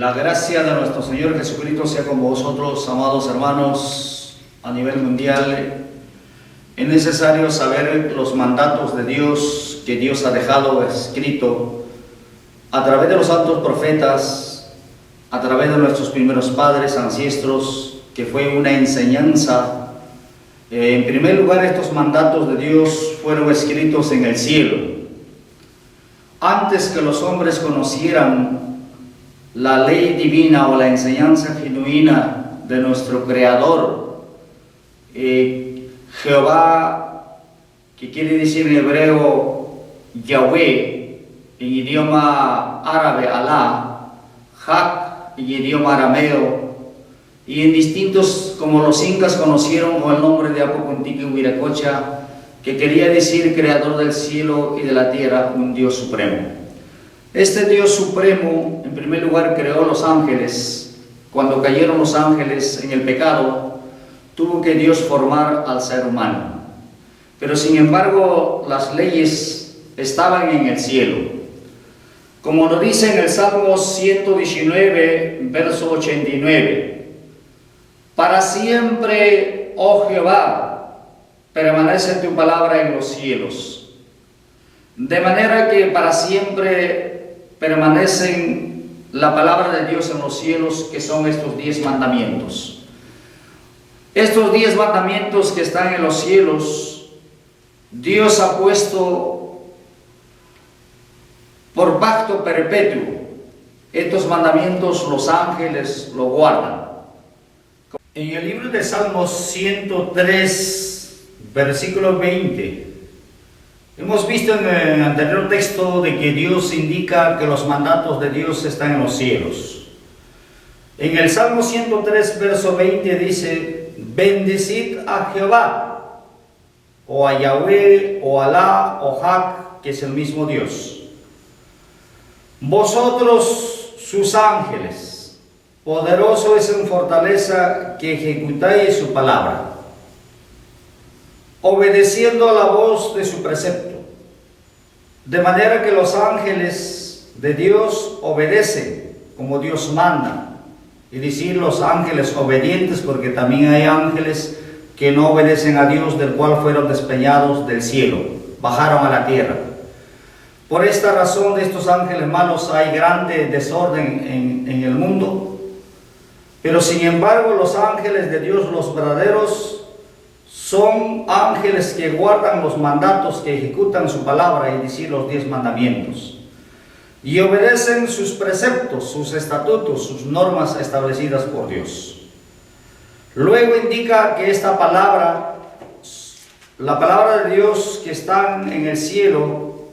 La gracia de nuestro Señor Jesucristo sea con vosotros, amados hermanos, a nivel mundial. Es necesario saber los mandatos de Dios que Dios ha dejado escrito a través de los santos profetas, a través de nuestros primeros padres, ancestros, que fue una enseñanza. En primer lugar, estos mandatos de Dios fueron escritos en el cielo. Antes que los hombres conocieran la ley divina o la enseñanza genuina de nuestro Creador, Jehová, que quiere decir en hebreo Yahweh, en idioma árabe Alá, Hak en idioma arameo, y en distintos, como los incas conocieron con el nombre de Apocontique Huiracocha, que quería decir creador del cielo y de la tierra, un Dios supremo. Este Dios supremo, en primer lugar, creó los ángeles. Cuando cayeron los ángeles en el pecado, tuvo que Dios formar al ser humano. Pero sin embargo, las leyes estaban en el cielo. Como lo dice en el Salmo 119, verso 89. Para siempre, oh Jehová, permanece tu palabra en los cielos. De manera que para siempre permanecen la palabra de Dios en los cielos, que son estos 10 mandamientos. Estos 10 mandamientos que están en los cielos, Dios ha puesto por pacto perpetuo. Estos mandamientos los ángeles lo guardan. En el libro de Salmos 103, versículo 20, hemos visto en el anterior texto de que Dios indica que los mandatos de Dios están en los cielos. En el Salmo 103, verso 20 dice: bendecid a Jehová, o a Yahweh, o Alá, o Hak, que es el mismo Dios. Vosotros, sus ángeles, poderoso es en fortaleza, que ejecutáis su palabra, obedeciendo a la voz de su precepto. De manera que los ángeles de Dios obedecen como Dios manda. Y decir los ángeles obedientes, porque también hay ángeles que no obedecen a Dios, del cual fueron despeñados del cielo, bajaron a la tierra. Por esta razón de estos ángeles malos hay grande desorden en el mundo. Pero sin embargo los ángeles de Dios, los verdaderos, son ángeles que guardan los mandatos, que ejecutan su palabra, y decir los 10 mandamientos, y obedecen sus preceptos, sus estatutos, sus normas establecidas por Dios. Luego indica que esta palabra, la palabra de Dios que están en el cielo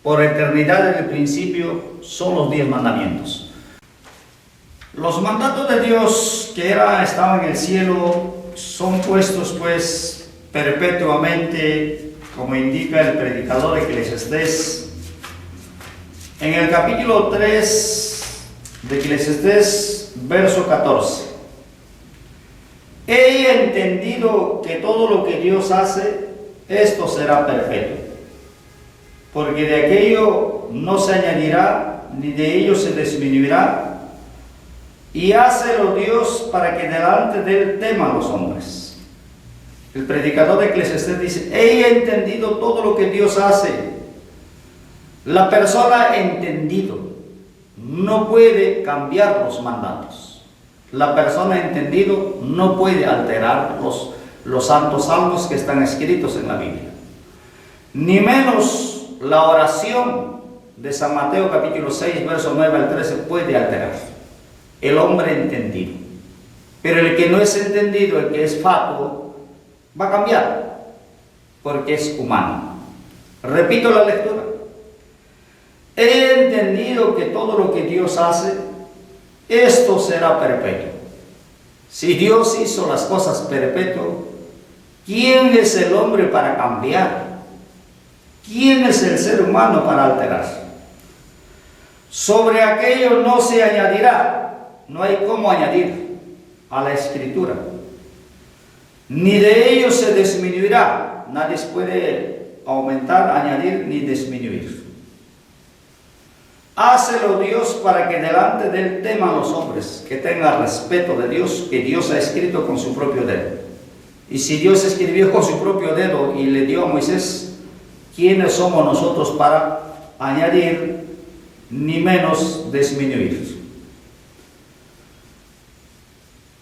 por eternidad desde el principio, son los 10 mandamientos. Los mandatos de Dios que estaban en el cielo son puestos pues perpetuamente, como indica el predicador Eclesiastés en el capítulo 3 de Eclesiastés, verso 14. He entendido que todo lo que Dios hace, esto será perpetuo, porque de aquello no se añadirá, ni de ello se disminuirá, y hácelo Dios para que delante de él teman los hombres. El predicador de Eclesiastés dice: he entendido todo lo que Dios hace. La persona entendido no puede cambiar los mandatos. La persona entendido no puede alterar los santos salmos que están escritos en la Biblia. Ni menos la oración de San Mateo capítulo 6, verso 9 al 13 puede alterar el hombre entendido. Pero el que no es entendido, el que es fatuo, va a cambiar, porque es humano. Repito la lectura. He entendido que todo lo que Dios hace, esto será perpetuo. Si Dios hizo las cosas perpetuo, ¿quién es el hombre para cambiar? ¿Quién es el ser humano para alterarse? Sobre aquello no se añadirá. No hay cómo añadir a la Escritura. Ni de ello se disminuirá. Nadie puede aumentar, añadir ni disminuir. Hácelo Dios para que delante de él teman los hombres, que tengan respeto de Dios, que Dios ha escrito con su propio dedo. Y si Dios escribió con su propio dedo y le dio a Moisés, ¿quiénes somos nosotros para añadir ni menos disminuir?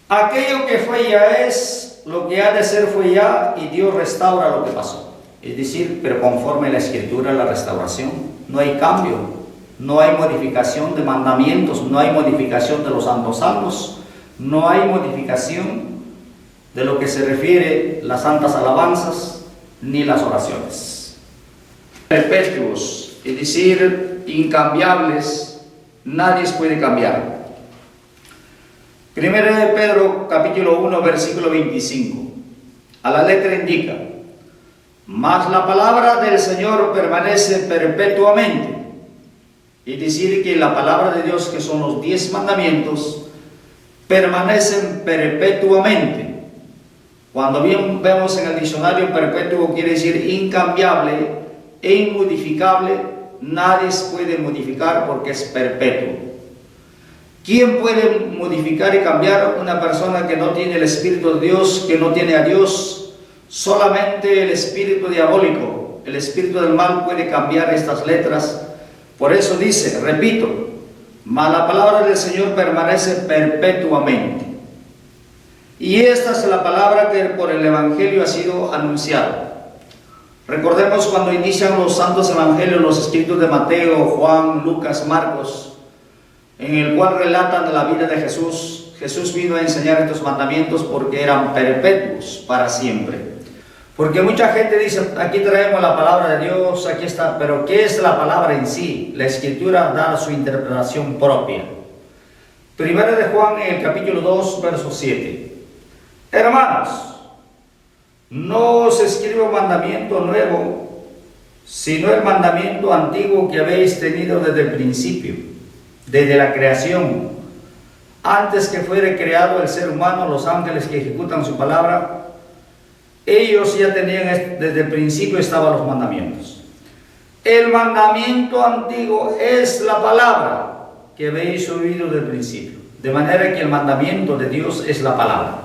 Aquello que fue ya es, lo que ha de ser fue ya, y Dios restaura lo que pasó. Es decir, pero conforme la Escritura, la restauración, no hay cambio, no hay modificación de mandamientos, no hay modificación de los santos, no hay modificación de lo que se refiere las santas alabanzas ni las oraciones. Perpetuos, es decir, incambiables, nadie puede cambiar. Primero de Pedro, capítulo 1, versículo 25. A la letra indica: mas la palabra del Señor permanece perpetuamente. Es decir, que la palabra de Dios, que son los 10 mandamientos, permanecen perpetuamente. Cuando bien vemos en el diccionario, perpetuo quiere decir incambiable e inmodificable. Nadie puede modificar porque es perpetuo. ¿Quién puede modificar y cambiar una persona que no tiene el Espíritu de Dios, que no tiene a Dios? Solamente el espíritu diabólico, el espíritu del mal puede cambiar estas letras. Por eso dice, repito, mas la palabra del Señor permanece perpetuamente. Y esta es la palabra que por el Evangelio ha sido anunciada. Recordemos cuando inician los santos evangelios, los escritos de Mateo, Juan, Lucas, Marcos, en el cual relatan de la vida de Jesús. Jesús vino a enseñar estos mandamientos porque eran perpetuos para siempre. Porque mucha gente dice, aquí traemos la palabra de Dios, aquí está, pero ¿qué es la palabra en sí? La Escritura da su interpretación propia. Primero de Juan, en el capítulo 2, verso 7. Hermanos, no os escribo mandamiento nuevo, sino el mandamiento antiguo que habéis tenido desde el principio, desde la creación. Antes que fuera creado el ser humano, los ángeles que ejecutan su palabra, ellos ya tenían, desde el principio estaban los mandamientos. El mandamiento antiguo es la palabra que habéis oído desde el principio. De manera que el mandamiento de Dios es la palabra.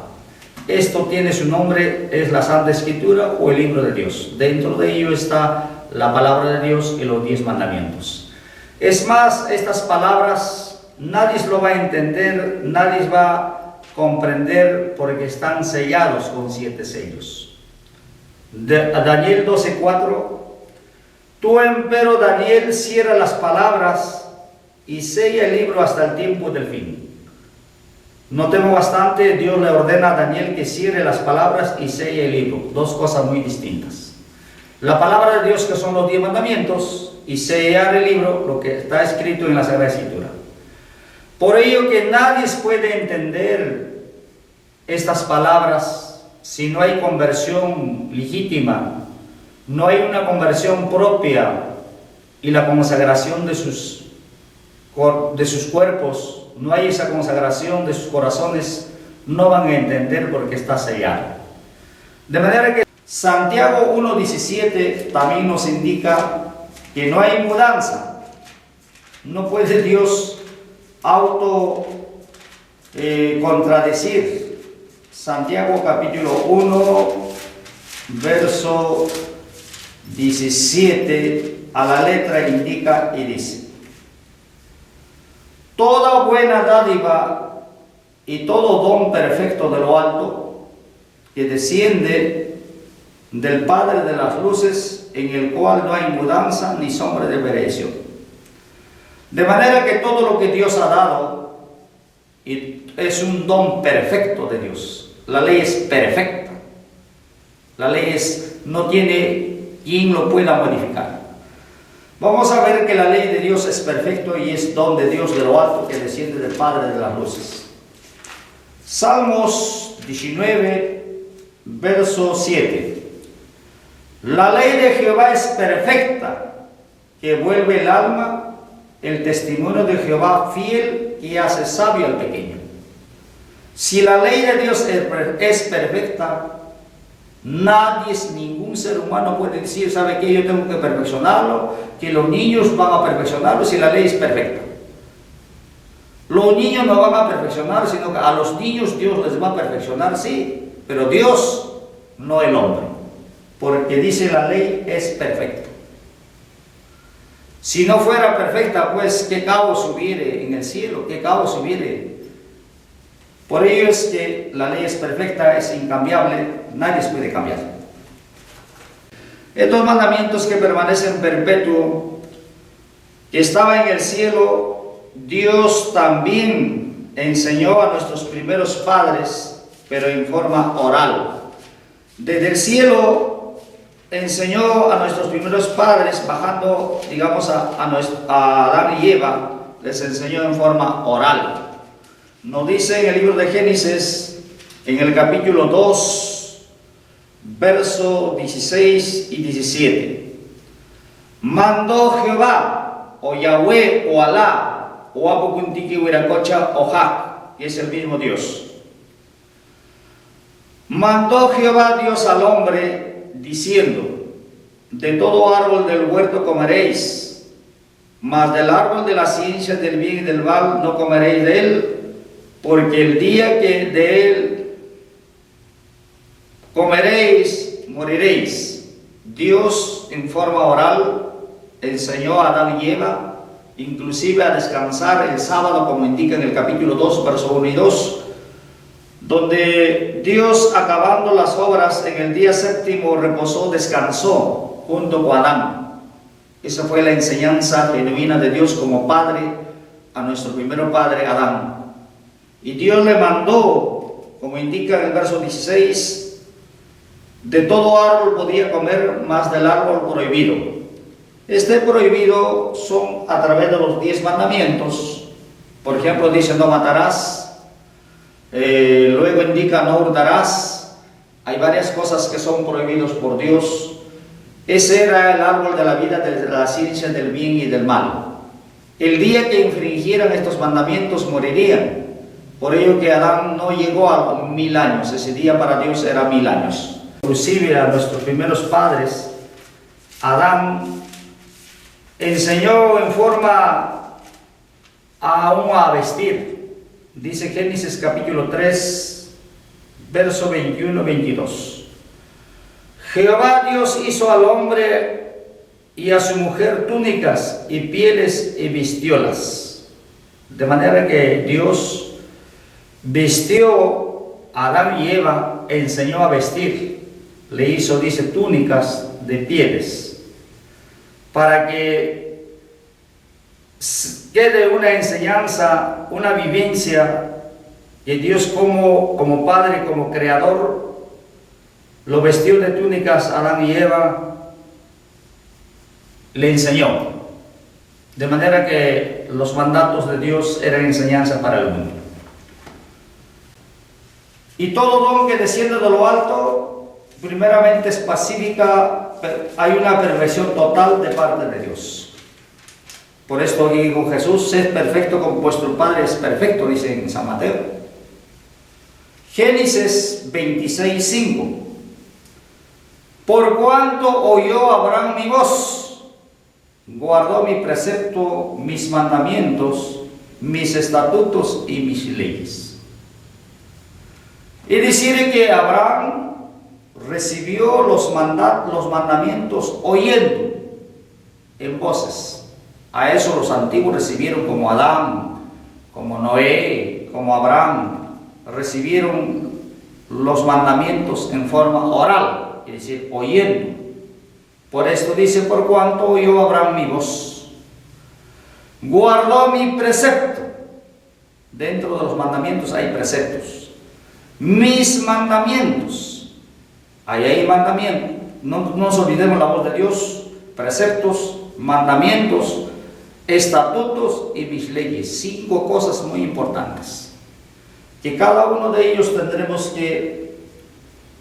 Esto tiene su nombre, es la Santa Escritura o el libro de Dios. Dentro de ello está la palabra de Dios y los 10 mandamientos. Es más, estas palabras nadie lo va a entender, nadie va a comprender porque están sellados con 7 sellos. Daniel 12:4. Tú empero, Daniel, cierra las palabras y sella el libro hasta el tiempo del fin. Notemos bastante, Dios le ordena a Daniel que cierre las palabras y selle el libro. Dos cosas muy distintas. La palabra de Dios, que son los 10 mandamientos, y sellar el libro, lo que está escrito en la Sagrada Escritura. Por ello que nadie puede entender estas palabras si no hay conversión legítima, no hay una conversión propia y la consagración de sus cuerpos, no hay esa consagración de sus corazones, no van a entender porque está sellado. De manera que Santiago 1:17 también nos indica que no hay mudanza. No puede Dios contradecir. Santiago capítulo 1, verso 17, a la letra indica y dice: toda buena dádiva y todo don perfecto de lo alto, que desciende del Padre de las luces, en el cual no hay mudanza ni sombra de variación. De manera que todo lo que Dios ha dado es un don perfecto de Dios. La ley es perfecta. La ley no tiene quien lo pueda modificar. Vamos a ver que la ley de Dios es perfecto y es don de Dios de lo alto, que desciende del Padre de las luces. Salmos 19, verso 7. La ley de Jehová es perfecta, que vuelve el alma, el testimonio de Jehová fiel, que hace sabio al pequeño. Si la ley de Dios es perfecta, Nadie, ningún ser humano puede decir, ¿sabe qué? Yo tengo que perfeccionarlo, que los niños van a perfeccionarlo si la ley es perfecta. Los niños no van a perfeccionar, sino que a los niños Dios les va a perfeccionar, sí, pero Dios, no el hombre, porque dice la ley es perfecta. Si no fuera perfecta, pues qué caos hubiere en el cielo, qué caos hubiere. Por ello es que la ley es perfecta, es incambiable, nadie se puede cambiar. Estos mandamientos que permanecen perpetuo, que estaba en el cielo, Dios también enseñó a nuestros primeros padres, pero en forma oral. Desde el cielo enseñó a nuestros primeros padres, bajando, digamos, a Adán y Eva, les enseñó en forma oral. Nos dice en el libro de Génesis, en el capítulo 2, verso 16 y 17. Mandó Jehová, o Yahweh, o Alá, o Apocuntiki, Huiracocha, o Ja, que es el mismo Dios. Mandó Jehová Dios al hombre, diciendo: de todo árbol del huerto comeréis, mas del árbol de la ciencia del bien y del mal no comeréis de él, porque el día que de él comeréis, moriréis. Dios en forma oral enseñó a Adán y Eva, inclusive a descansar el sábado, como indica en el capítulo 2, verso 1 y 2, donde Dios, acabando las obras en el día séptimo, reposó, descansó junto con Adán. Esa fue la enseñanza genuina de Dios como Padre a nuestro primero padre Adán. Y Dios le mandó, como indica en el verso 16, de todo árbol podía comer, mas del árbol prohibido. Este prohibido son a través de los 10 mandamientos. Por ejemplo, dice: no matarás. Luego indica: no hurtarás. Hay varias cosas que son prohibidos por Dios. Ese era el árbol de la vida, de la ciencia del bien y del mal. El día que infringieran estos mandamientos morirían. Por ello que Adán no llegó a 1000 años. Ese día para Dios era 1000 años. Inclusive a nuestros primeros padres, Adán enseñó en forma aún a vestir. Dice Génesis capítulo 3, verso 21-22. Jehová Dios hizo al hombre y a su mujer túnicas y pieles y vistiólas. De manera que Dios vistió a Adán y Eva, enseñó a vestir. Le hizo, dice, túnicas de pieles, para que quede una enseñanza, una vivencia, que Dios como Padre, como Creador, lo vestió de túnicas a Adán y Eva, le enseñó. De manera que los mandatos de Dios eran enseñanza para el mundo. Y todo don que desciende de lo alto, primeramente es pacífica, hay una perfección total de parte de Dios. Por esto dijo Jesús: sed perfecto como vuestro Padre es perfecto, dice en San Mateo. Génesis 26:5. Por cuanto oyó Abraham mi voz, guardó mi precepto, mis mandamientos, mis estatutos y mis leyes. Y decir que Abraham recibió los mandamientos oyendo en voces. A eso los antiguos recibieron, como Adán, como Noé, como Abraham, recibieron los mandamientos en forma oral, es decir, oyendo. Por esto dice: por cuanto oyó Abraham mi voz, guardó mi precepto. Dentro de los mandamientos hay preceptos. Mis mandamientos, ahí hay mandamientos. No nos olvidemos la voz de Dios. Preceptos, mandamientos, estatutos y mis leyes. 5 cosas muy importantes, que cada uno de ellos tendremos que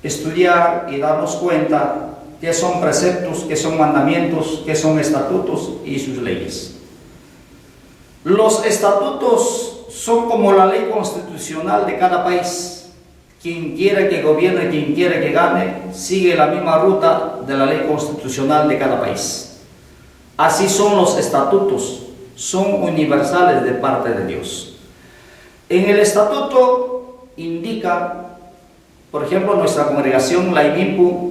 estudiar y darnos cuenta qué son preceptos, qué son mandamientos, qué son estatutos y sus leyes. Los estatutos son como la ley constitucional de cada país. quien quiera que gobierne, quien quiera que gane, sigue la misma ruta de la ley constitucional de cada país. Así son los estatutos, son universales de parte de Dios. En el estatuto indica, por ejemplo, nuestra congregación, la IMIMPU,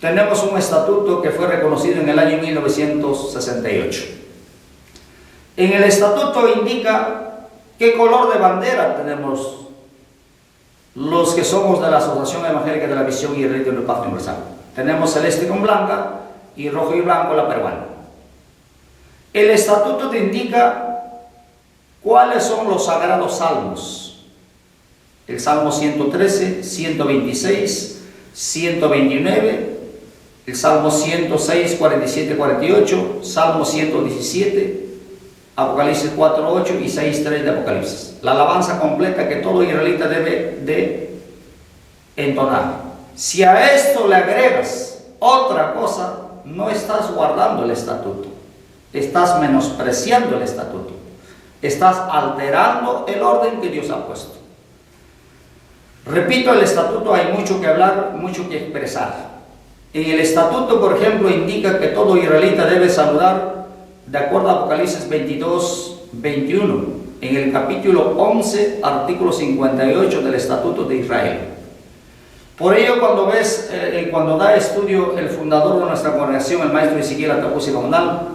tenemos un estatuto que fue reconocido en el año 1968. En el estatuto indica qué color de bandera tenemos los que somos de la Asociación Evangélica de la Visión y el Rito del Pacto Universal. Tenemos celeste con blanca y rojo y blanco la peruana. El estatuto te indica cuáles son los sagrados salmos. El Salmo 113, 126, 129, el Salmo 106, 47, 48, Salmo 117, Apocalipsis 4, 8 y 6, 3 de Apocalipsis. La alabanza completa que todo israelita debe de entonar. Si a esto le agregas otra cosa, no estás guardando el estatuto, estás menospreciando el estatuto, estás alterando el orden que Dios ha puesto. Repito, el estatuto hay mucho que hablar, mucho que expresar. En el estatuto, por ejemplo, indica que todo israelita debe saludar de acuerdo a Apocalipsis 22, 21, en el capítulo 11, artículo 58 del Estatuto de Israel. Por ello, cuando da estudio el fundador de nuestra congregación, el maestro Ezequiel Atapusi Comunal,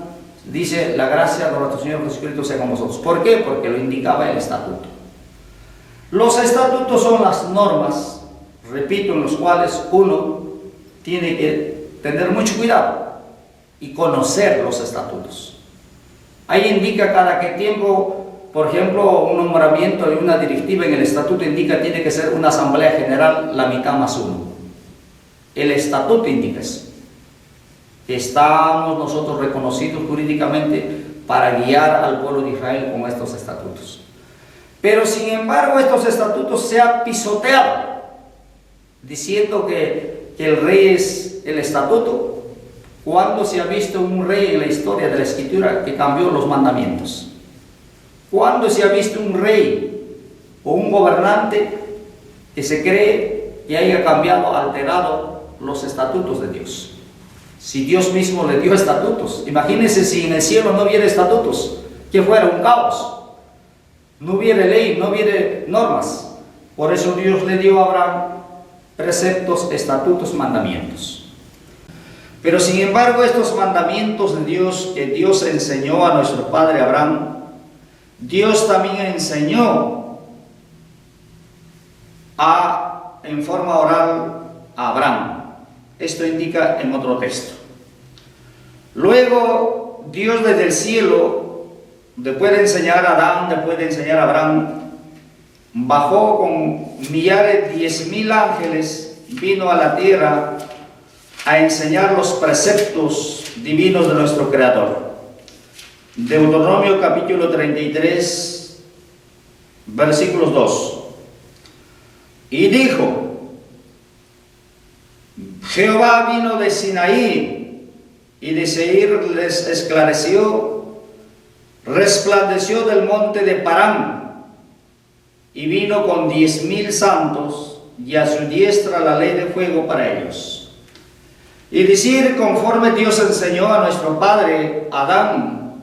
dice: la gracia de nuestro Señor Jesucristo sea con vosotros. ¿Por qué? Porque lo indicaba el estatuto. Los estatutos son las normas, repito, en los cuales uno tiene que tener mucho cuidado y conocer los estatutos. Ahí indica cada qué tiempo, por ejemplo, un nombramiento de una directiva en el estatuto indica tiene que ser una asamblea general la mitad más uno. El estatuto indica eso. Estamos nosotros reconocidos jurídicamente para guiar al pueblo de Israel con estos estatutos. Pero sin embargo estos estatutos se han pisoteado, diciendo que el rey es el estatuto. ¿Cuándo se ha visto un rey en la historia de la Escritura que cambió los mandamientos? ¿Cuándo se ha visto un rey o un gobernante que se cree que haya cambiado, alterado los estatutos de Dios? Si Dios mismo le dio estatutos, imagínense si en el cielo no hubiera estatutos, que fuera un caos, no hubiera ley, no hubiera normas. Por eso Dios le dio a Abraham preceptos, estatutos, mandamientos. Pero sin embargo estos mandamientos de Dios que Dios enseñó a nuestro padre Abraham, Dios también enseñó en forma oral a Abraham. Esto indica en otro texto. Luego Dios desde el cielo, después de enseñar a Adán, después de enseñar a Abraham, bajó con millares, 10,000 ángeles, vino a la tierra a enseñar los preceptos divinos de nuestro Creador. Deuteronomio capítulo 33, versículos 2. Y dijo: Jehová vino de Sinaí, y de Seir les esclareció, resplandeció del monte de Parán, y vino con 10,000 santos, y a su diestra la ley de fuego para ellos. Y decir, conforme Dios enseñó a nuestro padre Adán,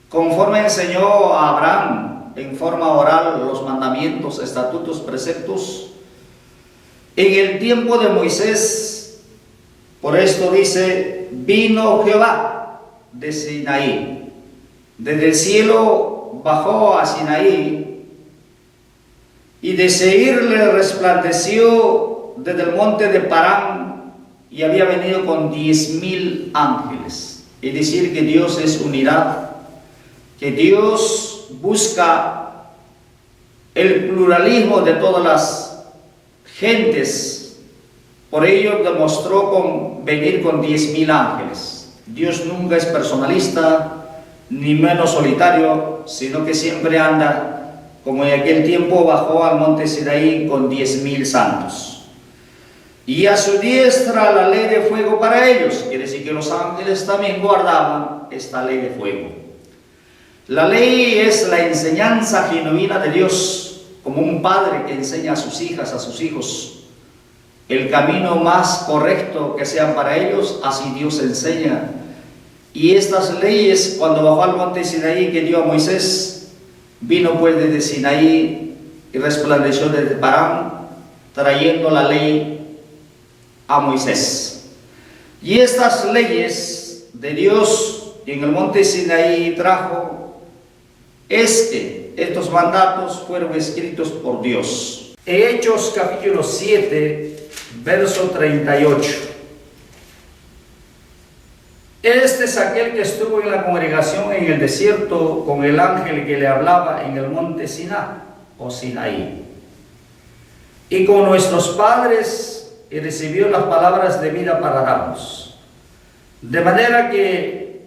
conforme enseñó a Abraham en forma oral los mandamientos, estatutos, preceptos, en el tiempo de Moisés, por esto dice: vino Jehová de Sinaí, desde el cielo bajó a Sinaí, y de Seir le resplandeció desde el monte de Parán, y había venido con 10,000 ángeles. Es decir, que Dios es unidad, que Dios busca el pluralismo de todas las gentes. Por ello demostró con venir con 10,000 ángeles. Dios nunca es personalista, ni menos solitario, sino que siempre anda, como en aquel tiempo bajó al monte Sinaí con 10,000 santos. Y a su diestra la ley de fuego para ellos. Quiere decir que los ángeles también guardaban esta ley de fuego. La ley es la enseñanza genuina de Dios, como un padre que enseña a sus hijas, a sus hijos, el camino más correcto que sean para ellos, así Dios enseña. Y estas leyes, cuando bajó al monte Sinaí que dio a Moisés, vino pues desde Sinaí y resplandeció desde Parán, trayendo la ley a Moisés. Y estas leyes de Dios en el monte Sinaí trajo es que estos mandatos fueron escritos por Dios. Hechos capítulo 7, verso 38. Este es aquel que estuvo en la congregación en el desierto con el ángel que le hablaba en el monte Siná o Sinaí. Y con nuestros padres y recibió las palabras de vida para darnos. De manera que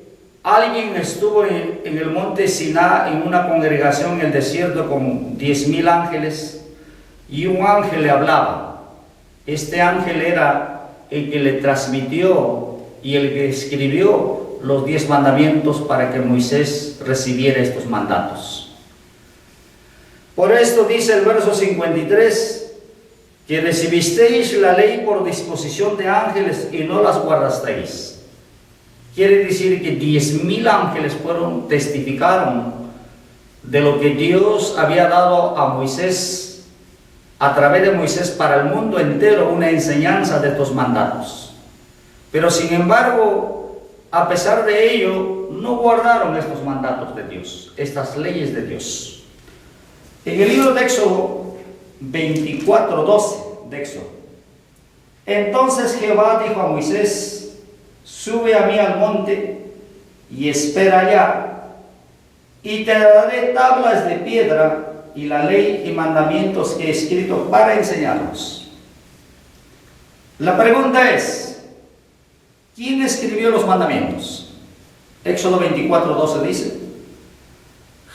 alguien estuvo en el monte Siná en una congregación en el desierto con 10,000 ángeles y un ángel le hablaba. Este ángel era el que le transmitió y el que escribió los 10 mandamientos para que Moisés recibiera estos mandatos. Por esto dice el verso 53, que recibisteis la ley por disposición de ángeles y no las guardasteis. Quiere decir que 10,000 ángeles testificaron de lo que Dios había dado a Moisés, a través de Moisés para el mundo entero, una enseñanza de estos mandatos. Pero sin embargo, a pesar de ello, no guardaron estos mandatos de Dios, estas leyes de Dios. En el libro de Éxodo 24:12 de Éxodo. Entonces Jehová dijo a Moisés: sube a mí al monte y espera allá, y te daré tablas de piedra y la ley y mandamientos que he escrito para enseñarlos. La pregunta es: ¿quién escribió los mandamientos? Éxodo 24:12 dice: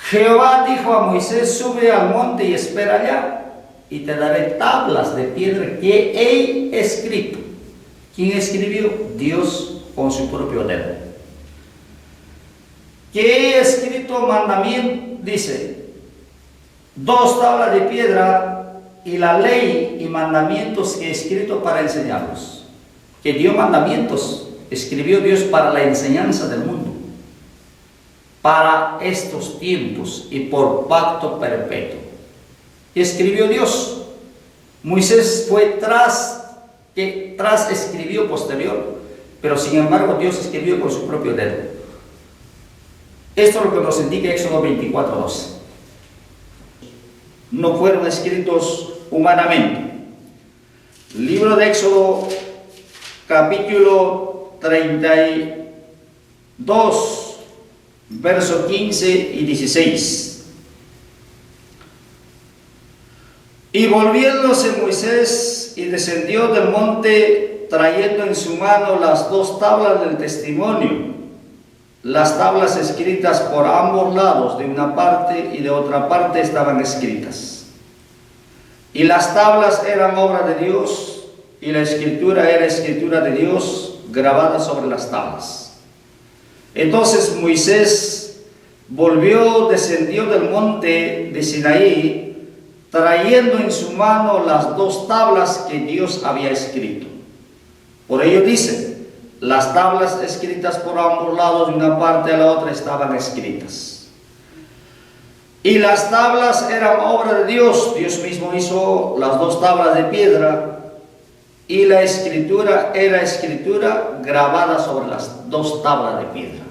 Jehová dijo a Moisés: sube al monte y espera allá, y te daré tablas de piedra que he escrito. ¿Quién escribió? Dios con su propio dedo. Que he escrito mandamiento, dice, 2 tablas de piedra y la ley y mandamientos que he escrito para enseñarlos. Que dio mandamientos, escribió Dios para la enseñanza del mundo, para estos tiempos y por pacto perpetuo. Escribió Dios. Moisés fue tras escribió posterior, pero sin embargo Dios escribió con su propio dedo. Esto es lo que nos indica Éxodo 24:12. No fueron escritos humanamente. Libro de Éxodo capítulo 32, verso 15 y 16. Y volviéndose Moisés y descendió del monte trayendo en su mano las 2 tablas del testimonio, las tablas escritas por ambos lados, de una parte y de otra parte estaban escritas. Y las tablas eran obra de Dios y la escritura era escritura de Dios grabada sobre las tablas. Entonces Moisés descendió del monte de Sinaí, trayendo en su mano las 2 tablas que Dios había escrito. Por ello dice, las tablas escritas por ambos lados, de una parte a la otra, estaban escritas. Y las tablas eran obra de Dios. Dios mismo hizo las 2 tablas de piedra, y la escritura era escritura grabada sobre las 2 tablas de piedra.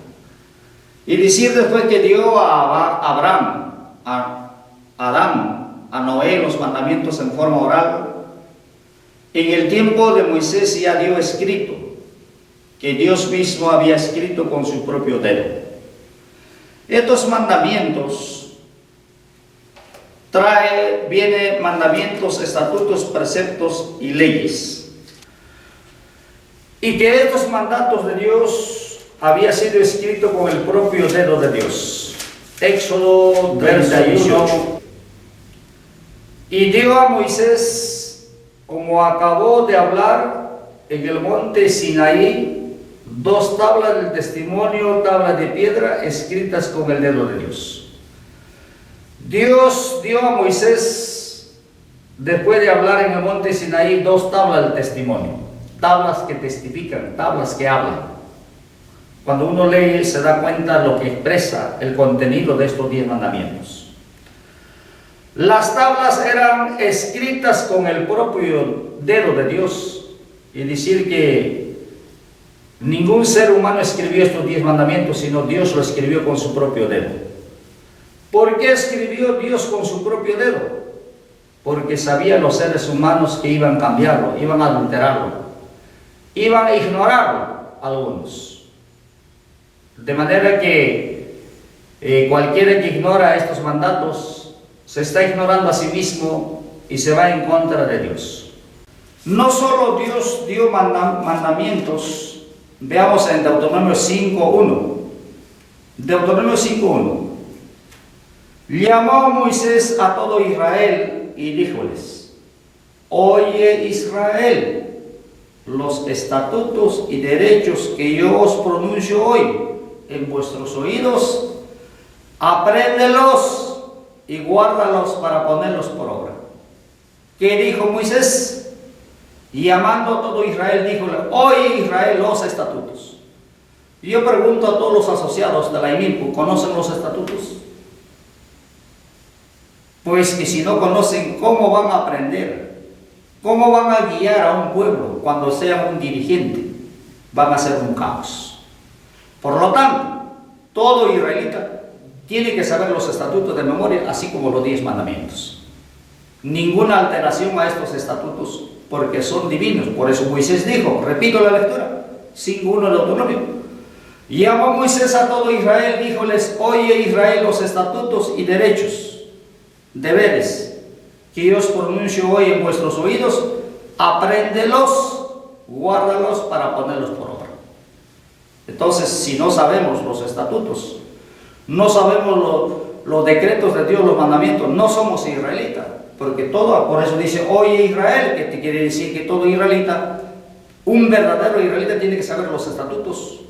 Y decir después que dio a Abraham, a Adán, a Noé los mandamientos en forma oral, en el tiempo de Moisés ya dio escrito, que Dios mismo había escrito con su propio dedo. Estos mandamientos viene mandamientos, estatutos, preceptos y leyes. Y que estos mandatos de Dios había sido escrito con el propio dedo de Dios. Éxodo 31. Y dio a Moisés, como acabó de hablar, en el monte Sinaí, 2 tablas del testimonio, tablas de piedra, escritas con el dedo de Dios. Dios dio a Moisés después de hablar en el monte Sinaí, 2 tablas del testimonio, tablas que testifican, tablas que hablan. Cuando uno lee se da cuenta de lo que expresa el contenido de estos 10 mandamientos. Las tablas eran escritas con el propio dedo de Dios, y decir que ningún ser humano escribió estos 10 mandamientos, sino Dios lo escribió con su propio dedo. ¿Por qué escribió Dios con su propio dedo? Porque sabía los seres humanos que iban a cambiarlo, iban a adulterarlo, iban a ignorarlo algunos. De manera que cualquiera que ignora estos mandatos se está ignorando a sí mismo y se va en contra de Dios. No solo Dios dio mandamientos, veamos en Deuteronomio 5.1. Deuteronomio 5.1. Llamó Moisés a todo Israel y díjoles: oye Israel, los estatutos y derechos que yo os pronuncio hoy en vuestros oídos, apréndelos y guárdalos para ponerlos por obra. ¿Qué dijo Moisés? Llamando a todo Israel, díjole: oye Israel, los estatutos. Y yo pregunto a todos los asociados de la IMIPU, ¿conocen los estatutos? Pues que si no conocen, ¿cómo van a aprender? ¿Cómo van a guiar a un pueblo cuando sean un dirigente? Van a ser un caos. Por lo tanto, todo israelita tiene que saber los estatutos de memoria, así como los 10 mandamientos. Ninguna alteración a estos estatutos, porque son divinos. Por eso Moisés dijo, repito la lectura, 5.1 de Deuteronomio: llamó Moisés a todo Israel, díjoles: oye Israel, los estatutos y derechos, deberes, que yo os pronuncio hoy en vuestros oídos, apréndelos, guárdalos para ponerlos por obra. Entonces, si no sabemos los estatutos, no sabemos los decretos de Dios, los mandamientos, no somos israelitas, porque por eso dice, oye Israel, que te quiere decir que todo israelita, un verdadero israelita tiene que saber los estatutos,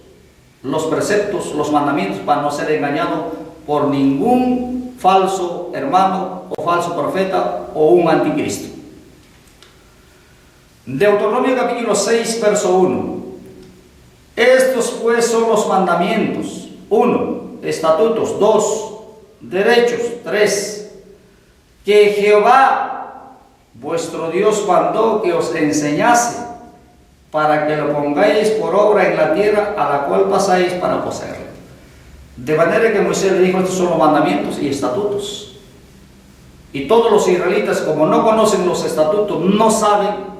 los preceptos, los mandamientos, para no ser engañado por ningún falso hermano o falso profeta o un anticristo. Deuteronomio capítulo 6, verso 1. Estos pues son los mandamientos: 1. Estatutos. 2. Derechos. 3. Que Jehová vuestro Dios mandó que os enseñase, para que lo pongáis por obra en la tierra a la cual pasáis para poseerla. De manera que Moisés le dijo: estos son los mandamientos y estatutos. Y todos los israelitas, como no conocen los estatutos, no saben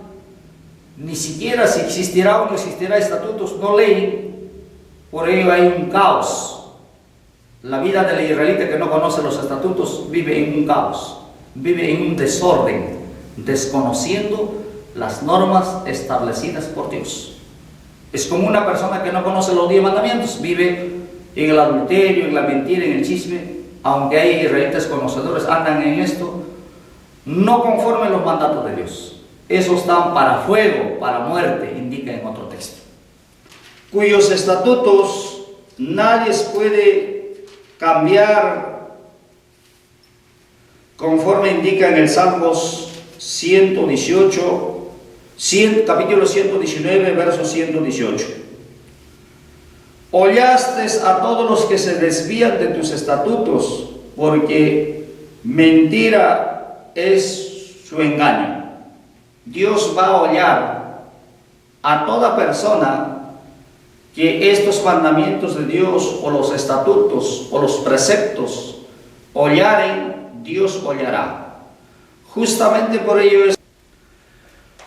ni siquiera si existirá o no existirá estatutos, no leen. Por ello hay un caos. La vida del israelita que no conoce los estatutos vive en un caos, vive en un desorden, desconociendo las normas establecidas por Dios. Es como una persona que no conoce los 10 mandamientos, vive en el adulterio, en la mentira, en el chisme. Aunque hay israelitas conocedores, andan en esto, no conforme los mandatos de Dios. Esos están para fuego, para muerte, indica en otro texto. Cuyos estatutos nadie puede cambiar, conforme indica en el Salmos 118, capítulo 119, verso 118. Hollaste a todos los que se desvían de tus estatutos, porque mentira es su engaño. Dios va a hollar a toda persona que estos mandamientos de Dios o los estatutos o los preceptos hollaren, Dios hollará. Justamente por ello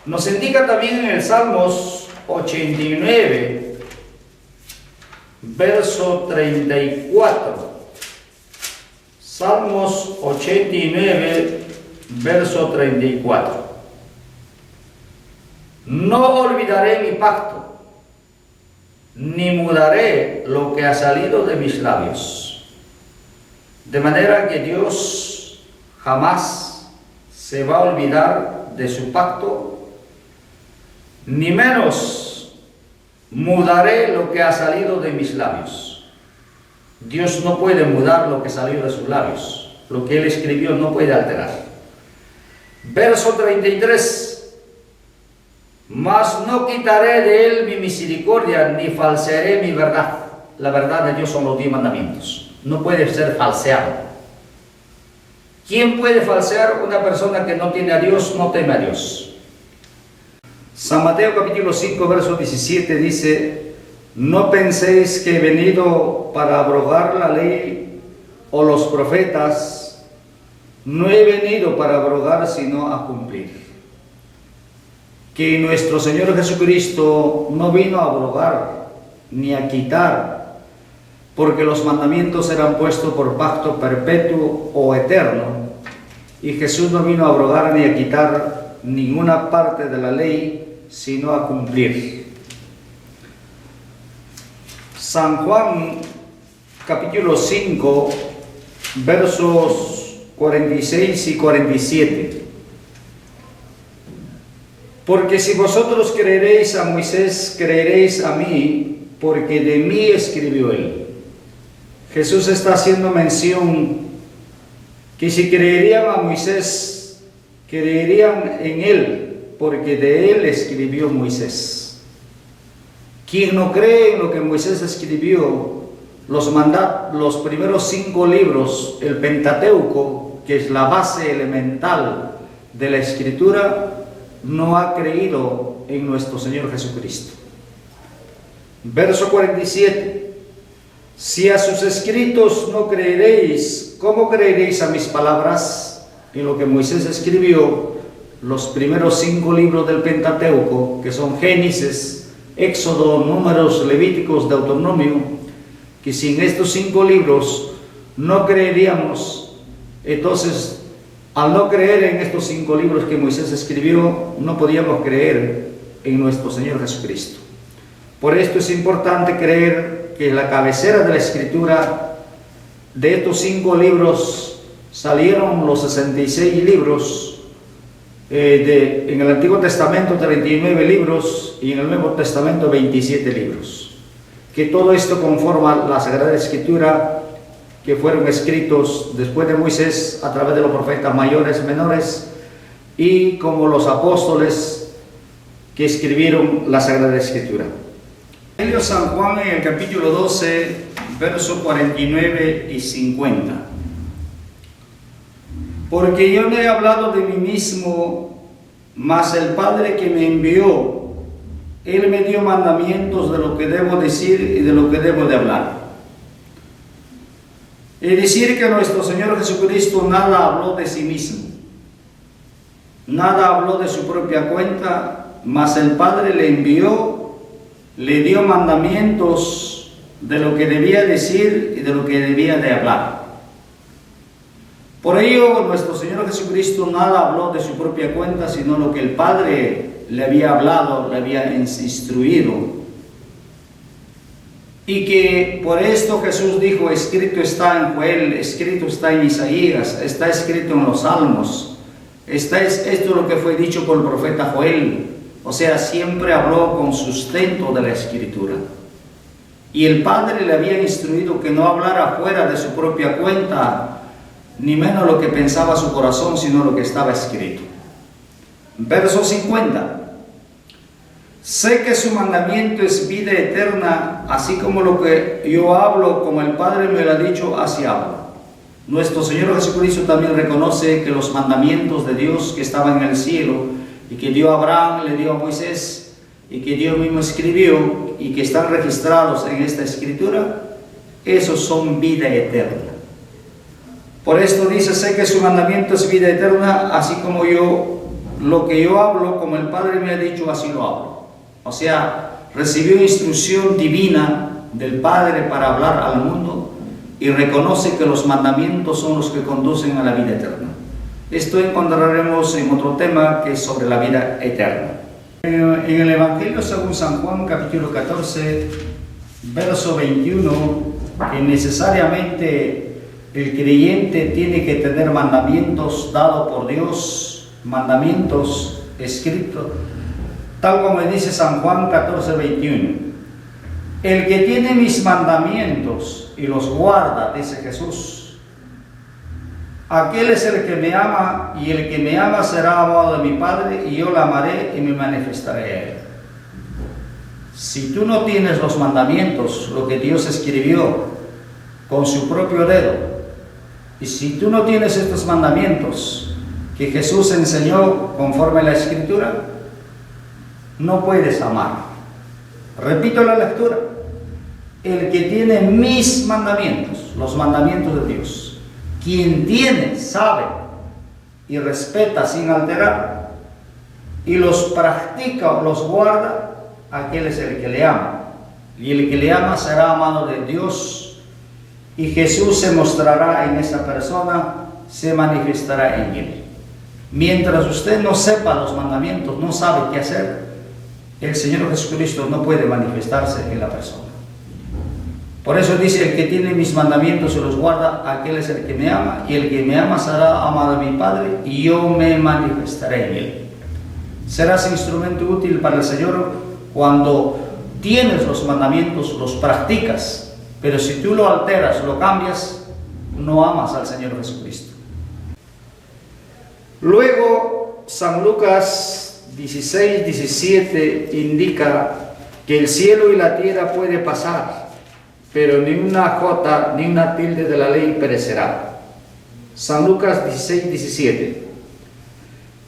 nos indica también en el Salmos 89, verso 34. Salmos 89, verso 34. No olvidaré mi pacto, ni mudaré lo que ha salido de mis labios. De manera que Dios jamás se va a olvidar de su pacto, ni menos mudaré lo que ha salido de mis labios. Dios no puede mudar lo que salió de sus labios. Lo que Él escribió no puede alterar. Verso 33. Mas no quitaré de él mi misericordia, ni falsearé mi verdad. La verdad de Dios son los 10 mandamientos. No puede ser falseado. ¿Quién puede falsear? Una persona que no tiene a Dios, no teme a Dios. San Mateo capítulo 5, verso 17 dice: no penséis que he venido para abrogar la ley o los profetas. No he venido para abrogar, sino a cumplir. Que nuestro Señor Jesucristo no vino a abrogar ni a quitar, porque los mandamientos eran puestos por pacto perpetuo o eterno, y Jesús no vino a abrogar ni a quitar ninguna parte de la ley, sino a cumplir. San Juan capítulo 5, versos 46 y 47. Porque si vosotros creeréis a Moisés, creeréis a mí, porque de mí escribió él. Jesús está haciendo mención que si creerían a Moisés, creerían en él, porque de él escribió Moisés. Quien no cree en lo que Moisés escribió, los primeros 5 libros, el Pentateuco, que es la base elemental de la Escritura, no ha creído en nuestro Señor Jesucristo. Verso 47. Si a sus escritos no creeréis, ¿cómo creeréis a mis palabras? En lo que Moisés escribió, los primeros 5 libros del Pentateuco, que son Génesis, Éxodo, Números, Levíticos, Deuteronomio, que sin estos 5 libros no creeríamos. Entonces, al no creer en estos 5 libros que Moisés escribió, no podíamos creer en nuestro Señor Jesucristo. Por esto es importante creer que la cabecera de la Escritura, de estos 5 libros, salieron los 66 libros, en el Antiguo Testamento 39 libros y en el Nuevo Testamento 27 libros. Que todo esto conforma la Sagrada Escritura, que fueron escritos después de Moisés a través de los profetas mayores, menores, y como los apóstoles que escribieron la Sagrada Escritura. Evangelio de San Juan en el capítulo 12, versos 49 y 50. Porque yo no he hablado de mí mismo, mas el Padre que me envió, Él me dio mandamientos de lo que debo decir y de lo que debo de hablar. Es decir, que nuestro Señor Jesucristo nada habló de sí mismo, nada habló de su propia cuenta, mas el Padre le envió, le dio mandamientos de lo que debía decir y de lo que debía de hablar. Por ello, nuestro Señor Jesucristo nada habló de su propia cuenta, sino lo que el Padre le había hablado, le había instruido. Y que por esto Jesús dijo: escrito está en Joel, escrito está en Isaías, está escrito en los Salmos, esto es lo que fue dicho por el profeta Joel. O sea, siempre habló con sustento de la Escritura. Y el Padre le había instruido que no hablara fuera de su propia cuenta, ni menos lo que pensaba su corazón, sino lo que estaba escrito. Verso 50. Sé que su mandamiento es vida eterna, así como lo que yo hablo, como el Padre me lo ha dicho, así hablo. Nuestro Señor Jesucristo también reconoce que los mandamientos de Dios que estaban en el cielo y que dio a Abraham, le dio a Moisés y que Dios mismo escribió y que están registrados en esta Escritura, esos son vida eterna. Por esto dice: sé que su mandamiento es vida eterna, así como lo que yo hablo, como el Padre me ha dicho, así lo hablo. O sea, recibió instrucción divina del Padre para hablar al mundo y reconoce que los mandamientos son los que conducen a la vida eterna. Esto encontraremos en otro tema, que es sobre la vida eterna. En el Evangelio según San Juan, capítulo 14, verso 21, que necesariamente el creyente tiene que tener mandamientos dados por Dios, mandamientos escritos, tal como dice San Juan 14, 21. El que tiene mis mandamientos y los guarda, dice Jesús, aquel es el que me ama, y el que me ama será amado de mi Padre, y yo le amaré y me manifestaré a él. Si tú no tienes los mandamientos, lo que Dios escribió con su propio dedo, y si tú no tienes estos mandamientos que Jesús enseñó conforme a la Escritura, no puedes amar. Repito la lectura: el que tiene mis mandamientos, los mandamientos de Dios, quien tiene, sabe y respeta sin alterar, y los practica o los guarda, aquel es el que le ama. Y el que le ama será amado de Dios, y Jesús se mostrará en esa persona, se manifestará en él. Mientras usted no sepa los mandamientos, no sabe qué hacer, el Señor Jesucristo no puede manifestarse en la persona. Por eso dice: el que tiene mis mandamientos y los guarda, aquel es el que me ama, y el que me ama será amado de mi Padre, y yo me manifestaré en él. Serás instrumento útil para el Señor cuando tienes los mandamientos, los practicas, pero si tú lo alteras, lo cambias, no amas al Señor Jesucristo. Luego, San Lucas 16, 17 indica que el cielo y la tierra puede pasar, pero ni una jota ni una tilde de la ley perecerá. San Lucas 16, 17.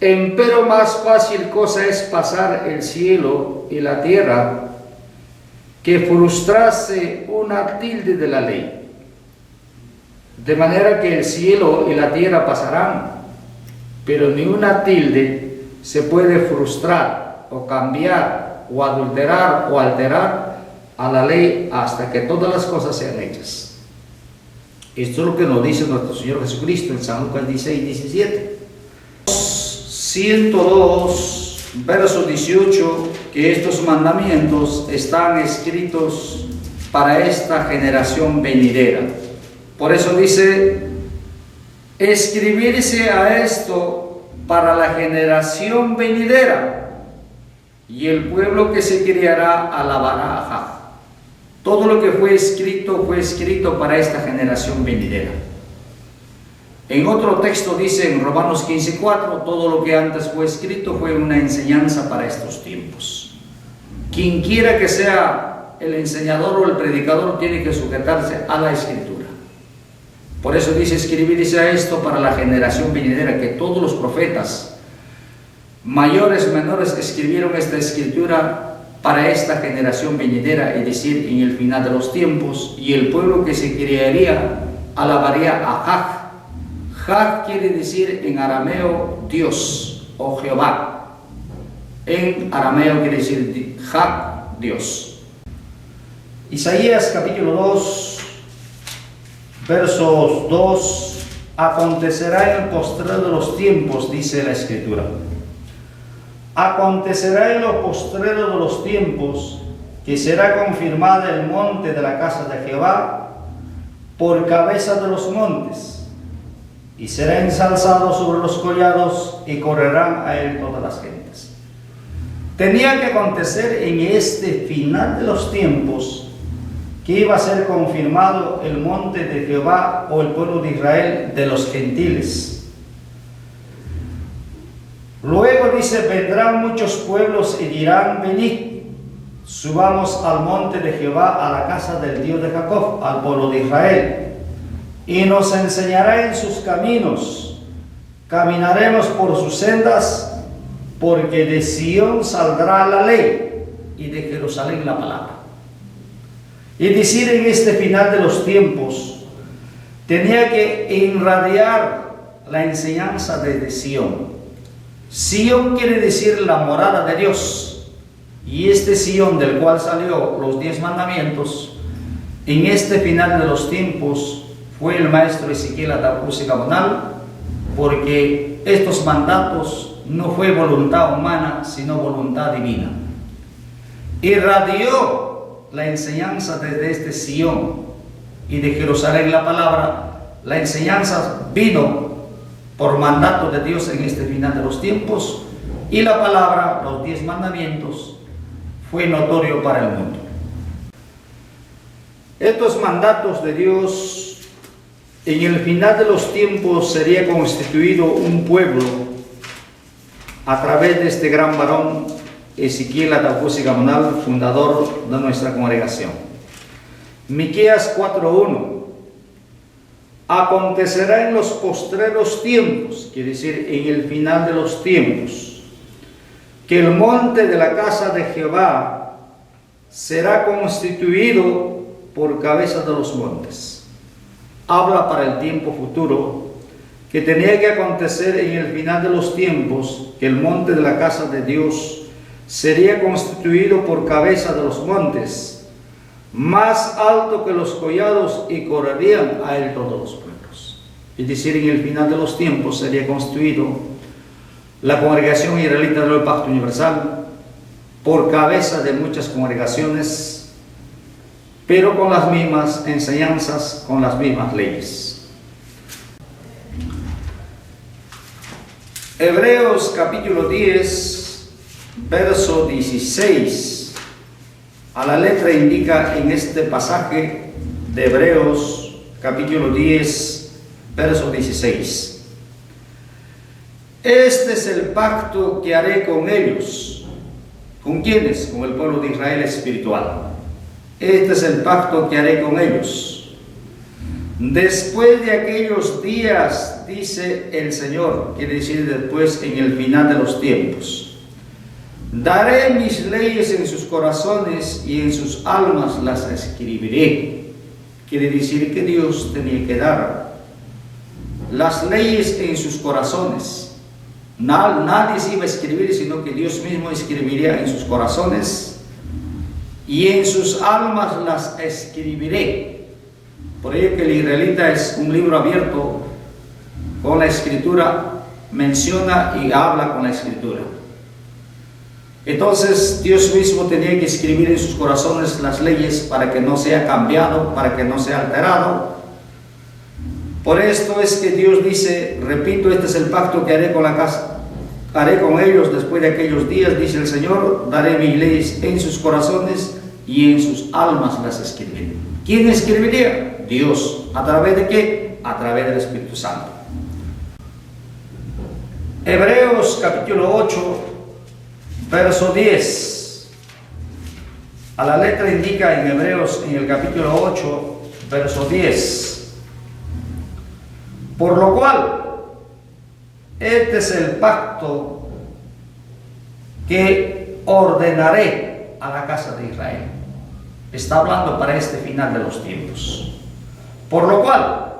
Empero más fácil cosa es pasar el cielo y la tierra que frustrarse una tilde de la ley. De manera que el cielo y la tierra pasarán, pero ni una tilde se puede frustrar o cambiar o adulterar o alterar a la ley hasta que todas las cosas sean hechas. Esto es lo que nos dice nuestro Señor Jesucristo en San Lucas 16, 17. 102, verso 18, que estos mandamientos están escritos para esta generación venidera. Por eso dice: escribirse a esto para la generación venidera, y el pueblo que se criará alabará a Jah. Todo lo que fue escrito para esta generación venidera. En otro texto dice en Romanos 15:4, todo lo que antes fue escrito fue una enseñanza para estos tiempos. Quien quiera que sea el enseñador o el predicador tiene que sujetarse a la Escritura. Por eso dice: escribirse a esto para la generación venidera, que todos los profetas, mayores, menores, escribieron esta Escritura para esta generación venidera, es decir, en el final de los tiempos, y el pueblo que se criaría alabaría a Jah. Jah quiere decir en arameo Dios o Jehová. En arameo quiere decir Jah, Dios. Isaías capítulo 2, versos 2: acontecerá en el postrero de los tiempos, dice la Escritura. Acontecerá en los postreros de los tiempos que será confirmada el monte de la casa de Jehová por cabeza de los montes, y será ensalzado sobre los collados, y correrán a él todas las gentes. Tenía que acontecer en este final de los tiempos que iba a ser confirmado el monte de Jehová, o el pueblo de Israel, de los gentiles. Luego dice: vendrán muchos pueblos y dirán: venid, subamos al monte de Jehová, a la casa del Dios de Jacob, al pueblo de Israel, y nos enseñará en sus caminos, caminaremos por sus sendas, porque de Sión saldrá la ley, y de Jerusalén la palabra. Es decir, en este final de los tiempos tenía que irradiar la enseñanza desde Sión. Sión quiere decir la morada de Dios, y este Sión del cual salió los 10 mandamientos, en este final de los tiempos fue el maestro Ezequiel Atapuz y Gabonal, porque estos mandatos no fue voluntad humana, sino voluntad divina. Irradió la enseñanza desde este Sión, y de Jerusalén la palabra. La enseñanza vino por mandato de Dios en este final de los tiempos, y la palabra, los 10 mandamientos, fue notorio para el mundo. Estos mandatos de Dios en el final de los tiempos sería constituido un pueblo a través de este gran varón Ezequiel Ataucusi Gamonal, fundador de nuestra congregación. Miqueas 4:1. Acontecerá en los postreros tiempos, quiere decir en el final de los tiempos, que el monte de la casa de Jehová será constituido por cabeza de los montes. Habla para el tiempo futuro que tenía que acontecer en el final de los tiempos, que el monte de la casa de Dios sería constituido por cabeza de los montes, más alto que los collados, y correrían a él todos los pueblos. Es decir, en el final de los tiempos sería constituido la congregación israelita del Pacto Universal por cabeza de muchas congregaciones, pero con las mismas enseñanzas, con las mismas leyes. Hebreos capítulo 10, verso 16, a la letra indica en este pasaje de Hebreos capítulo 10, verso 16. Este es el pacto que haré con ellos. ¿Con quiénes? Con el pueblo de Israel espiritual. Este es el pacto que haré con ellos. Después de aquellos días, dice el Señor, quiere decir después, en el final de los tiempos. Daré mis leyes en sus corazones y en sus almas las escribiré. Quiere decir que Dios tenía que dar las leyes en sus corazones. Nadie se iba a escribir, sino que Dios mismo escribiría en sus corazones, y en sus almas las escribiré. Por ello que el israelita es un libro abierto con la escritura, menciona y habla con la escritura. Entonces Dios mismo tenía que escribir en sus corazones las leyes para que no sea cambiado, para que no sea alterado. Por esto es que Dios dice, repito, este es el pacto que haré con la casa, haré con ellos después de aquellos días, dice el Señor, daré mis leyes en sus corazones y en sus almas las escribiré. ¿Quién escribiría? Dios. ¿A través de qué? A través del Espíritu Santo. Hebreos capítulo 8, verso 10. A la letra indica en Hebreos, en el capítulo 8, verso 10. Por lo cual, este es el pacto que ordenaré a la casa de Israel. Está hablando para este final de los tiempos. Por lo cual,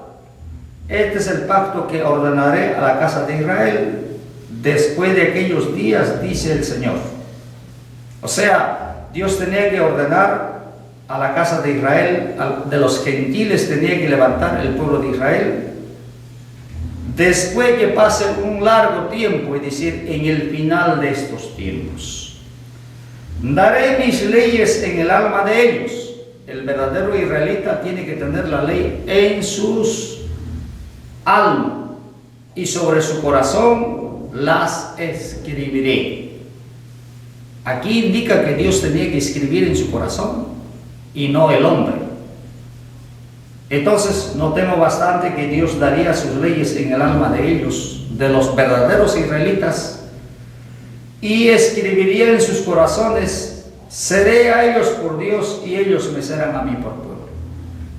este es el pacto que ordenaré a la casa de Israel después de aquellos días, dice el Señor. O sea, Dios tenía que ordenar a la casa de Israel, de los gentiles tenía que levantar el pueblo de Israel, después que pase un largo tiempo, es decir, en el final de estos tiempos. Daré mis leyes en el alma de ellos. El verdadero israelita tiene que tener la ley en sus almas, y sobre su corazón las escribiré. Aquí indica que Dios tenía que escribir en su corazón y no el hombre. Entonces notemos bastante que Dios daría sus leyes en el alma de ellos, de los verdaderos israelitas, y escribiría en sus corazones: seré a ellos por Dios y ellos me serán a mí por pueblo.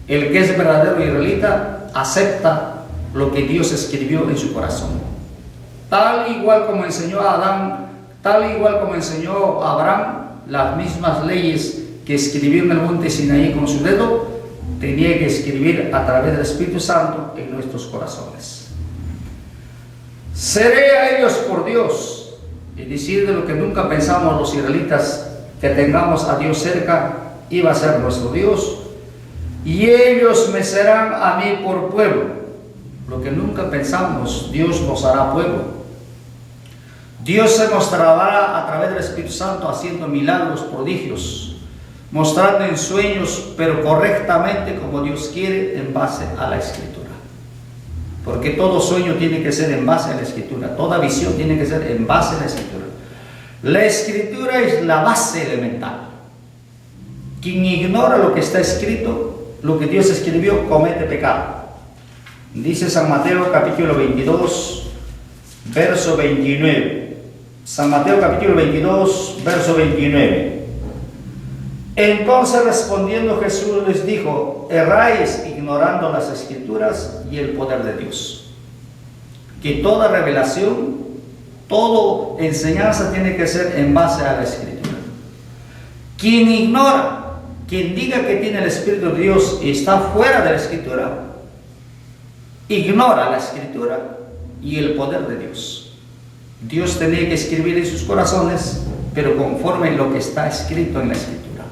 El que es verdadero israelita acepta lo que Dios escribió en su corazón, tal igual como enseñó a Adán, tal igual como enseñó a Abraham, las mismas leyes que escribió en el monte Sinaí con su dedo, tenía que escribir a través del Espíritu Santo en nuestros corazones. Seré a ellos por Dios, es decir, de lo que nunca pensamos los israelitas, que tengamos a Dios cerca, iba a ser nuestro Dios, y ellos me serán a mí por pueblo. Lo que nunca pensamos, Dios nos hará pueblo. Dios se mostrará a través del Espíritu Santo haciendo milagros, prodigios, mostrando en sueños, pero correctamente como Dios quiere, en base a la Escritura. Porque todo sueño tiene que ser en base a la Escritura, toda visión tiene que ser en base a la Escritura. La Escritura es la base elemental. Quien ignora lo que está escrito, lo que Dios escribió, comete pecado. Dice San Mateo capítulo 22, verso 29. San Mateo capítulo 22, verso 29. Entonces respondiendo Jesús les dijo: erráis ignorando las Escrituras y el poder de Dios. Que toda revelación, toda enseñanza tiene que ser en base a la Escritura. Quien ignora, quien diga que tiene el Espíritu de Dios y está fuera de la Escritura, ignora la Escritura y el poder de Dios. Dios tenía que escribir en sus corazones, pero conforme lo que está escrito en la Escritura.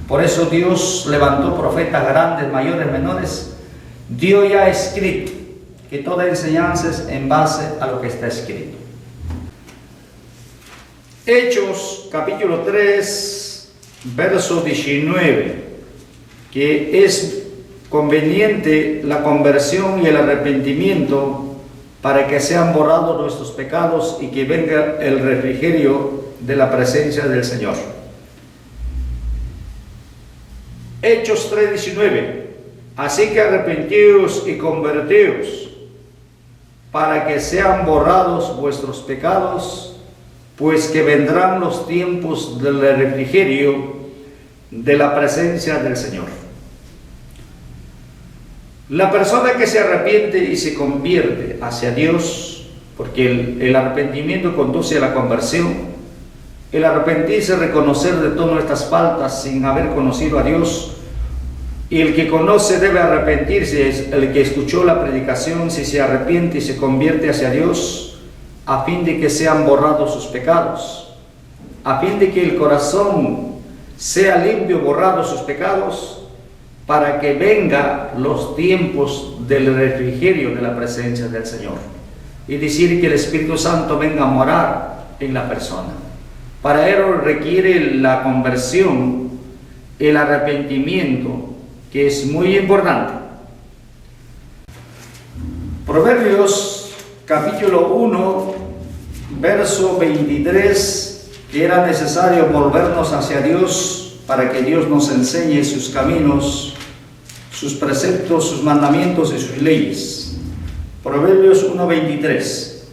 Por eso Dios levantó profetas grandes, mayores, menores. Dios ya ha escrito que toda enseñanza es en base a lo que está escrito. Hechos capítulo 3, verso 19, que es conveniente la conversión y el arrepentimiento para que sean borrados nuestros pecados y que venga el refrigerio de la presencia del Señor. Hechos 3:19. Así que arrepentíos y convertíos para que sean borrados vuestros pecados, pues que vendrán los tiempos del refrigerio de la presencia del Señor. La persona que se arrepiente y se convierte hacia Dios, porque el arrepentimiento conduce a la conversión. El arrepentirse, reconocer de todas nuestras faltas sin haber conocido a Dios. Y el que conoce debe arrepentirse, es el que escuchó la predicación, si se arrepiente y se convierte hacia Dios, a fin de que sean borrados sus pecados, a fin de que el corazón sea limpio, borrados sus pecados, para que venga los tiempos del refrigerio de la presencia del Señor. Y decir que el Espíritu Santo venga a morar en la persona. Para ello requiere la conversión, el arrepentimiento, que es muy importante. Proverbios capítulo 1, verso 23, que era necesario volvernos hacia Dios para que Dios nos enseñe sus caminos, sus preceptos, sus mandamientos y sus leyes. Proverbios 1:23.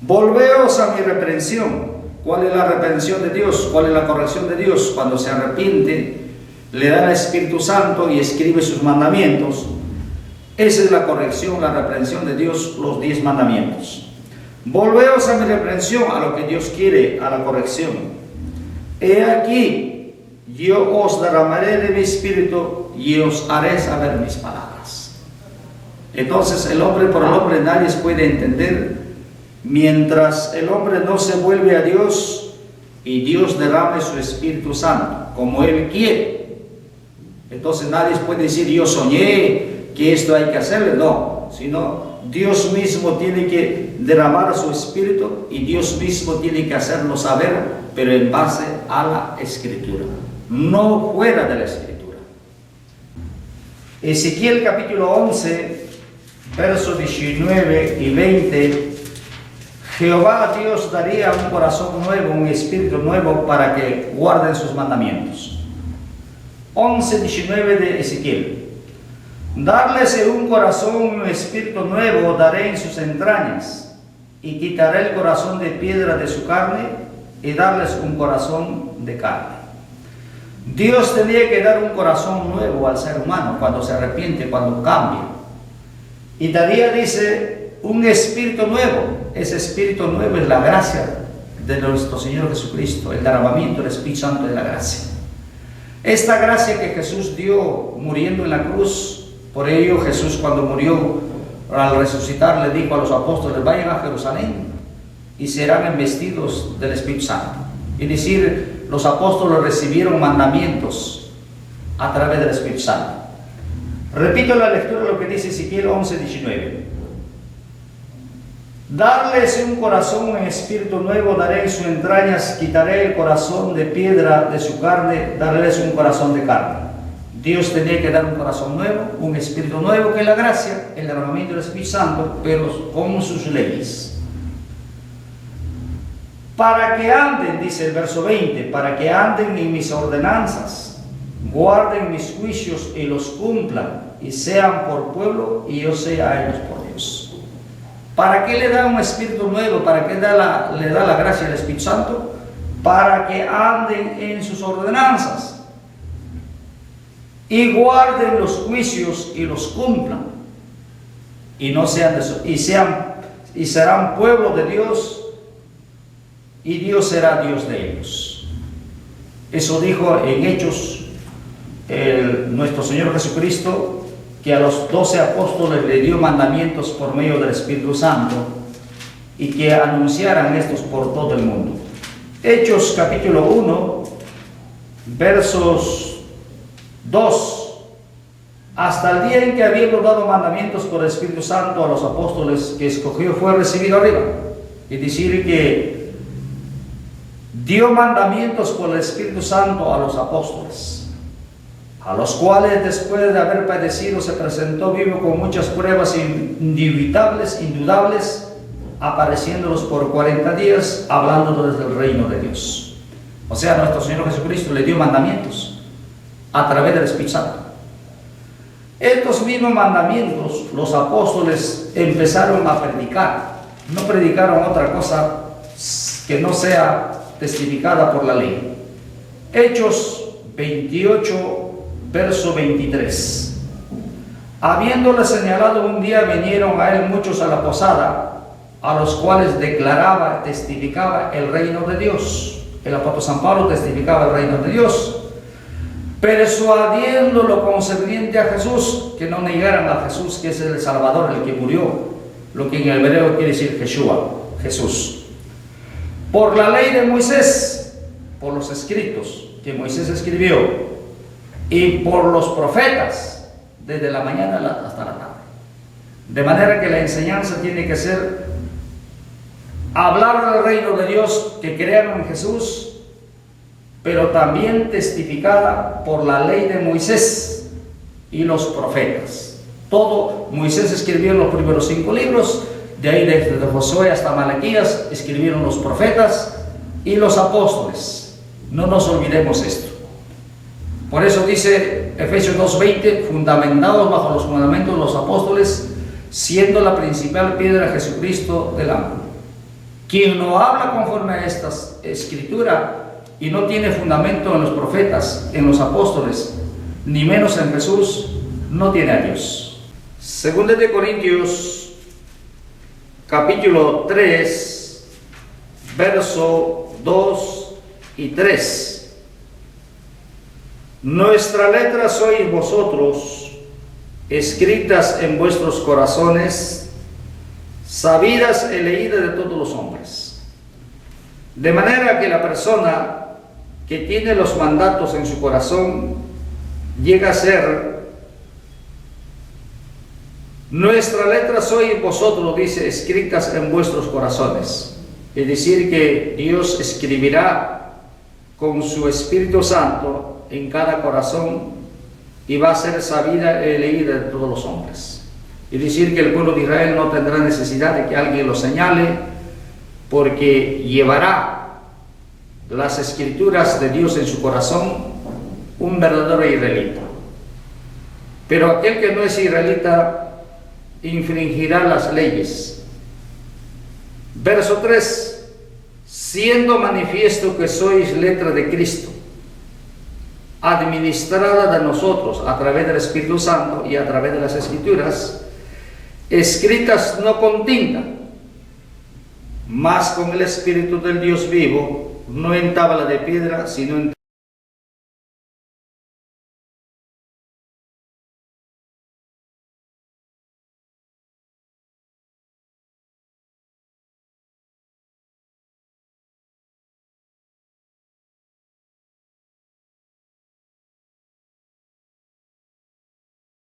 Volveos a mi reprensión. ¿Cuál es la reprensión de Dios? ¿Cuál es la corrección de Dios? Cuando se arrepiente, le da el Espíritu Santo y escribe sus mandamientos. Esa es la corrección, la reprensión de Dios, los 10 mandamientos. Volveos a mi reprensión, a lo que Dios quiere, a la corrección. He aquí, yo os derramaré de mi espíritu y os haré saber mis palabras. Entonces el hombre por el hombre nadie puede entender. Mientras el hombre no se vuelve a Dios y Dios derrame su Espíritu Santo como Él quiere, entonces nadie puede decir yo soñé que esto hay que hacerle. No, sino Dios mismo tiene que derramar su Espíritu y Dios mismo tiene que hacerlo saber, pero en base a la Escritura, no fuera de la Escritura. Ezequiel capítulo 11, versos 19 y 20. Jehová Dios daría un corazón nuevo, un espíritu nuevo para que guarden sus mandamientos. 11:19 de Ezequiel. Darles un corazón, un espíritu nuevo daré en sus entrañas, y quitaré el corazón de piedra de su carne, y darles un corazón de carne. Dios tenía que dar un corazón nuevo al ser humano cuando se arrepiente, cuando cambia. Y daría, dice, un espíritu nuevo. Ese espíritu nuevo es la gracia de nuestro Señor Jesucristo, el derramamiento del Espíritu Santo de la gracia. Esta gracia que Jesús dio muriendo en la cruz, por ello Jesús cuando murió, al resucitar, le dijo a los apóstoles: vayan a Jerusalén y serán investidos del Espíritu Santo. Es decir, los apóstoles recibieron mandamientos a través del Espíritu Santo. Repito la lectura de lo que dice Ezequiel 11:19. Darles un corazón, un espíritu nuevo daré en sus entrañas, quitaré el corazón de piedra de su carne, darles un corazón de carne. Dios tenía que dar un corazón nuevo, un espíritu nuevo, que es la gracia, el derramamiento del Espíritu Santo, pero con sus leyes. Para que anden, dice el verso 20, para que anden en mis ordenanzas, guarden mis juicios y los cumplan. y sean por pueblo y yo sea a ellos por Dios. ¿Para qué le da un espíritu nuevo? ¿Para qué le da la gracia al Espíritu Santo? Para que anden en sus ordenanzas y guarden los juicios y los cumplan, y no sean y serán pueblo de Dios, y Dios será Dios de ellos. Eso dijo en Hechos nuestro Señor Jesucristo, que a los 12 apóstoles le dio mandamientos por medio del Espíritu Santo y que anunciaran estos por todo el mundo. Hechos capítulo 1, versos 2. Hasta el día en que, habiendo dado mandamientos por el Espíritu Santo a los apóstoles que escogió, fue recibido arriba. Es decir, que dio mandamientos por el Espíritu Santo a los apóstoles, a los cuales después de haber padecido se presentó vivo con muchas pruebas indudables, apareciéndolos por 40 días, hablándoles del reino de Dios. O sea, nuestro Señor Jesucristo le dio mandamientos a través del Espíritu Santo. Estos mismos mandamientos los apóstoles empezaron a predicar. No predicaron otra cosa que no sea testificada por la ley. Hechos 28, verso 23. Habiéndole señalado un día, vinieron a él muchos a la posada, a los cuales declaraba, testificaba el reino de Dios. El apóstol San Pablo testificaba el reino de Dios, persuadiendo lo concerniente a Jesús, que no negaran a Jesús, que es el Salvador, el que murió, lo que en el hebreo quiere decir Yeshua, Jesús. Por la ley de Moisés, por los escritos que Moisés escribió, y por los profetas, desde la mañana hasta la tarde. De manera que la enseñanza tiene que ser hablar del reino de Dios, que crean en Jesús, pero también testificada por la ley de Moisés y los profetas. Todo Moisés escribió en los primeros 5 libros, de ahí desde Josué hasta Malaquías escribieron los profetas y los apóstoles. No nos olvidemos esto. Por eso dice Efesios 2:20, fundamentados bajo los fundamentos de los apóstoles, siendo la principal piedra Jesucristo del ángulo. Quien no habla conforme a esta escritura y no tiene fundamento en los profetas, en los apóstoles, ni menos en Jesús, no tiene a Dios. Segunda de Corintios, capítulo 3, verso 2 y 3. Nuestra letra sois vosotros, escritas en vuestros corazones, sabidas y leídas de todos los hombres. De manera que la persona que tiene los mandatos en su corazón llega a ser: nuestra letra sois vosotros, dice, escritas en vuestros corazones. Es decir, que Dios escribirá con su Espíritu Santo en cada corazón y va a ser sabida y leída de todos los hombres. Es decir, que el pueblo de Israel no tendrá necesidad de que alguien lo señale, porque llevará las escrituras de Dios en su corazón un verdadero israelita. Pero aquel que no es israelita infringirá las leyes. Verso 3: siendo manifiesto que sois letra de Cristo, administrada de nosotros a través del Espíritu Santo y a través de las Escrituras, escritas no con tinta, mas con el Espíritu del Dios vivo, no en tabla de piedra, sino en